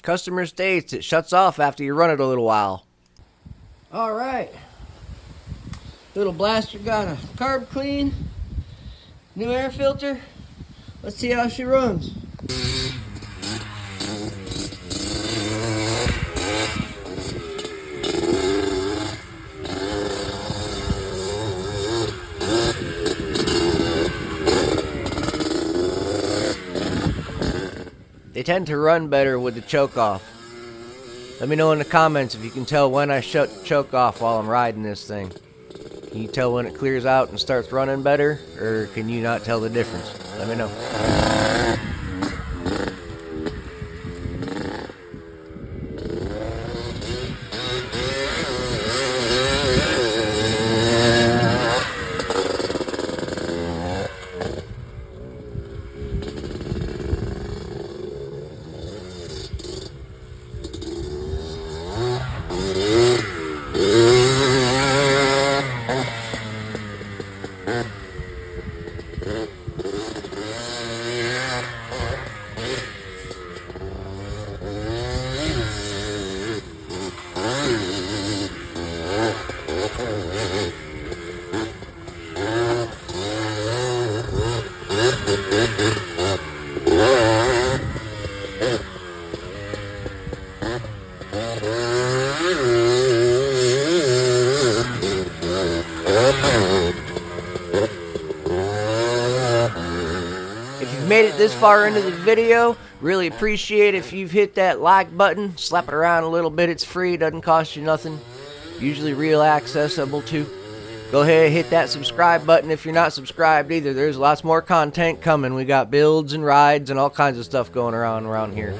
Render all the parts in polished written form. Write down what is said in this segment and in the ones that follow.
Customer states it shuts off after you run it a little while. Alright. Little blaster got a carb clean. New air filter. Let's see how she runs. They tend to run better with the choke off. Let me know in the comments if you can tell when I shut the choke off while I'm riding this thing. Can you tell when it clears out and starts running better, or can you not tell the difference? Let me know. If you've made it this far into the video, really appreciate if you've hit that like button, slap it around a little bit. It's free, doesn't cost you nothing, usually real accessible too. Go ahead, hit that subscribe button if you're not subscribed either. There's lots more content coming. We got builds and rides and all kinds of stuff going around here.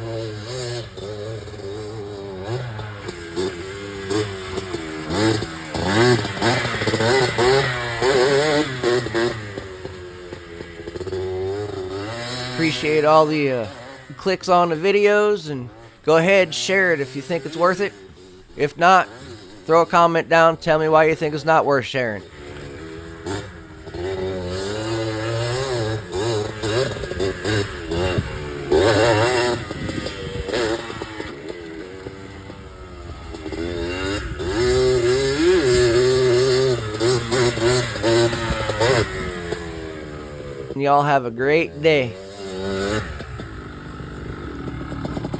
Appreciate all the clicks on the videos, and go ahead, share it if you think it's worth it. If not, throw a comment down, tell me why you think it's not worth sharing. Y'all have a great day.